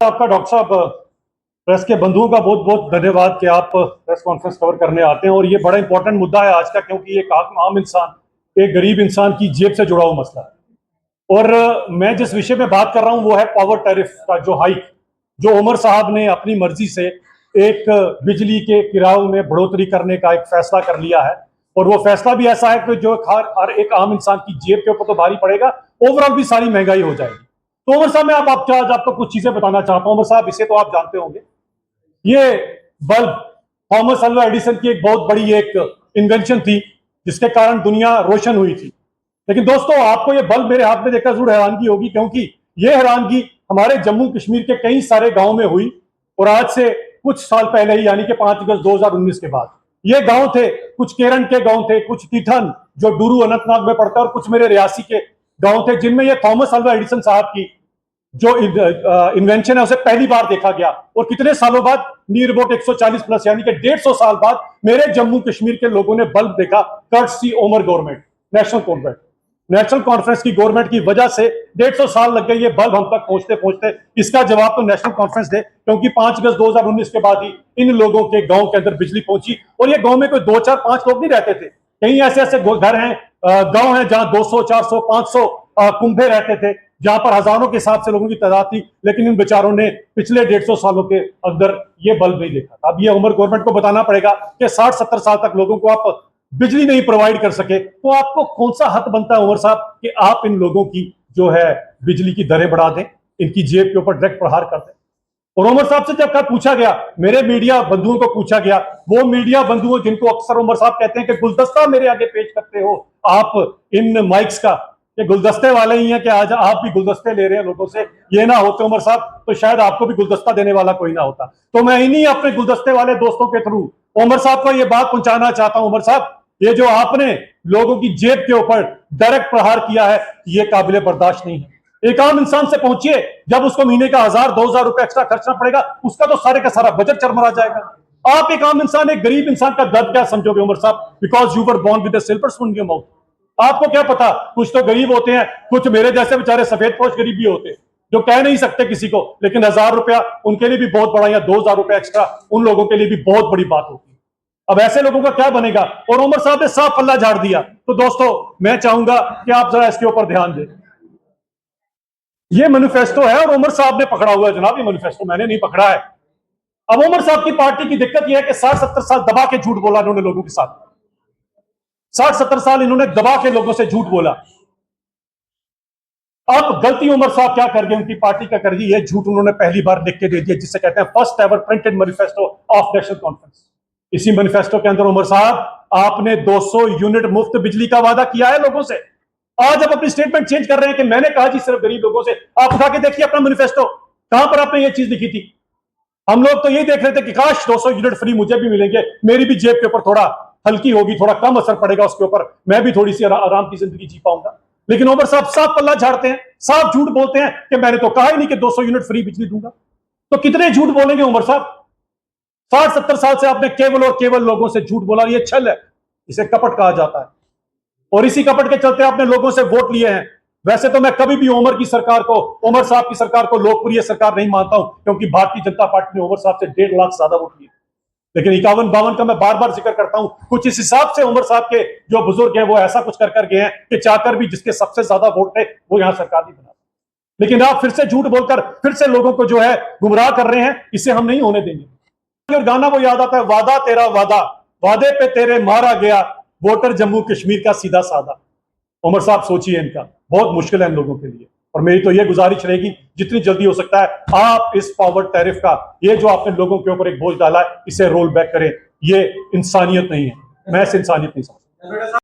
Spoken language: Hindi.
आपका डॉक्टर साहब प्रेस के बंधुओं का बहुत बहुत धन्यवाद कि आप प्रेस कॉन्फ्रेंस कवर करने आते हैं। और ये बड़ा इंपॉर्टेंट मुद्दा है आज का, क्योंकि एक आम इंसान, एक गरीब इंसान की जेब से जुड़ा हुआ मसला है। और मैं जिस विषय में बात कर रहा हूं वो है पावर टैरिफ का जो हाइक, जो उमर साहब ने अपनी मर्जी से एक बिजली के किरायों में बढ़ोतरी करने का एक फैसला कर लिया है। और वो फैसला भी ऐसा है कि जो हर एक आम इंसान की जेब के ऊपर तो भारी पड़ेगा, ओवरऑल भी सारी महंगाई हो जाएगी। तो उमर साहब मैं आज आपको कुछ चीजें बताना चाहता हूं। उमर साहब, इसे तो आप जानते होंगे, ये बल्ब थॉमस अल्वा एडिसन की एक बहुत बड़ी एक इन्वेंशन थी जिसके कारण दुनिया रोशन हुई थी। लेकिन दोस्तों, आपको ये बल्ब मेरे हाथ में देखकर जरूर हैरानगी होगी, क्योंकि ये हैरानगी हमारे जम्मू कश्मीर के कई सारे गांव में हुई। और आज से कुछ साल पहले ही, यानी कि 5 अगस्त 2019 के बाद, ये गांव थे, कुछ केरन के गांव थे, कुछ तीठन जो डुरू अनंतनाग में पड़ता है, और कुछ मेरे रियासी के गांव थे, जिनमें ये थॉमस अल्वा एडिसन साहब की जो इन्वेंशन है उसे पहली बार देखा गया। और कितने सालों बाद, नियर अबाउट 140 प्लस, यानी कि 150 साल बाद मेरे जम्मू कश्मीर के लोगों ने बल्ब देखा, कर्टसी उमर गवर्नमेंट, नेशनल कॉन्फ्रेंस की गवर्नमेंट की वजह से 150 साल लग गए ये बल्ब हम तक पहुंचते पहुंचते। इसका जवाब तो नेशनल कॉन्फ्रेंस दे, क्योंकि 5 अगस्त 2019 के बाद ही इन लोगों के गांव के अंदर बिजली पहुंची। और ये गांव में कोई 2 4 5 लोग नहीं रहते थे, कई ऐसे ऐसे घर हैं, गांव हैं जहां 200 400 500 कुंभे रहते थे, जहां पर हजारों के हिसाब से लोगों की तादाद थी। लेकिन इन बेचारों ने पिछले 150 सालों के अंदर ये बल्ब नहीं देखा। अब ये उमर गवर्नमेंट को बताना पड़ेगा कि 60-70 साल तक लोगों को आप बिजली नहीं प्रोवाइड कर सके, तो आपको कौन सा हक बनता है उमर साहब कि आप इन लोगों की जो है बिजली की दरें बढ़ा दें, इनकी जेब के ऊपर डायरेक्ट प्रहार कर दें। और उमर साहब से जब कल पूछा गया, मेरे मीडिया बंधुओं को पूछा गया, वो मीडिया बंधुओं जिनको अक्सर उमर साहब कहते हैं कि गुलदस्ता मेरे आगे पेश करते हो आप इन माइक्स का, ये गुलदस्ते वाले ही हैं कि आज आप भी गुलदस्ते ले रहे हैं लोगों से। ये ना होते उमर साहब तो शायद आपको भी गुलदस्ता देने वाला कोई ना होता। तो मैं इन्हीं अपने गुलदस्ते वाले दोस्तों के थ्रू उमर साहब को ये बात पहुंचाना चाहता हूं, उमर साहब, ये जो आपने लोगों की जेब के ऊपर डायरेक्ट प्रहार किया है, ये काबिले बर्दाश्त नहीं है। एक आम इंसान से पहुंचिए, जब उसको महीने का 1000-2000 रुपए एक्स्ट्रा खर्चना पड़ेगा, उसका तो सारे का सारा बजट चरमरा जाएगा। आप एक आम इंसान, एक गरीब इंसान का दर्द क्या समझोगे उमर साहब? Because you were born with a silver spoon in your mouth. आपको क्या पता, कुछ तो गरीब होते हैं, कुछ मेरे जैसे बेचारे सफेद पोश गरीब भी होते हैं जो कह नहीं सकते किसी को, लेकिन 1000 रुपया उनके लिए भी बहुत बड़ा, या 2000 रुपया एक्स्ट्रा उन लोगों के लिए भी बहुत बड़ी बात होती है। अब ऐसे लोगों का क्या बनेगा? और उमर साहब ने साफ पल्ला झाड़ दिया। तो दोस्तों, मैं चाहूंगा कि आप जरा इसके ऊपर ध्यान दें। ये मैनिफेस्टो है और उमर साहब ने पकड़ा हुआ है जनाब, ये मैनिफेस्टो मैंने नहीं पकड़ा है। अब उमर साहब की पार्टी की दिक्कत यह है कि 60-70 साल दबा के झूठ बोला इन्होंने लोगों के साथ। 60-70 साल इन्होंने दबा के लोगों से झूठ बोला। अब गलती उमर साहब क्या कर गए, उनकी पार्टी का कर दी, ये झूठ उन्होंने पहली बार लिख के दे दिया, जिसे कहते हैं first ever printed manifesto of national conference. इसी मैनिफेस्टो के अंदर उमर साहब आपने 200 यूनिट मुफ्त बिजली का वादा किया है लोगों से। आज आप अपनी स्टेटमेंट चेंज कर रहे हैं कि मैंने कहा जी सिर्फ गरीब लोगों से। आप उठा के देखिए अपना मैनिफेस्टो, कहां पर आपने ये चीज लिखी थी? हम लोग तो यही देख रहे थे कि काश 200 यूनिट फ्री मुझे भी मिलेंगे, मेरी भी जेब के ऊपर थोड़ा हल्की होगी, थोड़ा कम असर पड़ेगा उसके ऊपर, मैं भी थोड़ी सी आराम की जिंदगी जी पाऊंगा। लेकिन उमर साहब साफ पल्ला झाड़ते हैं, साफ झूठ बोलते हैं कि मैंने तो कहा ही नहीं कि 200 यूनिट फ्री बिजली दूंगा। तो कितने झूठ बोलेंगे उमर साहब? 60-70 साल से आपने केवल और केवल लोगों से झूठ बोला। ये छल है, इसे कपट कहा जाता है। और इसी कपट के चलते आपने लोगों से वोट लिए हैं। वैसे तो मैं कभी भी उमर साहब की सरकार को लोकप्रिय सरकार नहीं मानता हूं, क्योंकि भारतीय जनता पार्टी ने उमर साहब से 1.5 लाख ज्यादा वोट लिए। लेकिन 51-52 का मैं बार बार जिक्र करता हूं, कुछ इस हिसाब से उमर साहब के जो बुजुर्ग हैं वो ऐसा कुछ कर गए हैं कि चाहकर भी जिसके सबसे ज्यादा वोट थे वो यहां सरकार नहीं बना। लेकिन आप फिर से झूठ बोलकर फिर से लोगों को जो है गुमराह कर रहे हैं, इसे हम नहीं होने देंगे। और गाना वो याद आता है, वादा तेरा वादा, वादे पे तेरे मारा गया, वोटर जम्मू कश्मीर का सीधा साधा। उमर साहब सोचिए, इनका बहुत मुश्किल है इन लोगों के लिए। और मेरी तो यह गुजारिश रहेगी, जितनी जल्दी हो सकता है आप इस पावर टैरिफ का, ये जो आपने लोगों के ऊपर एक बोझ डाला है, इसे रोल बैक करें। ये इंसानियत नहीं है, मैं इसे इंसानियत नहीं समझता।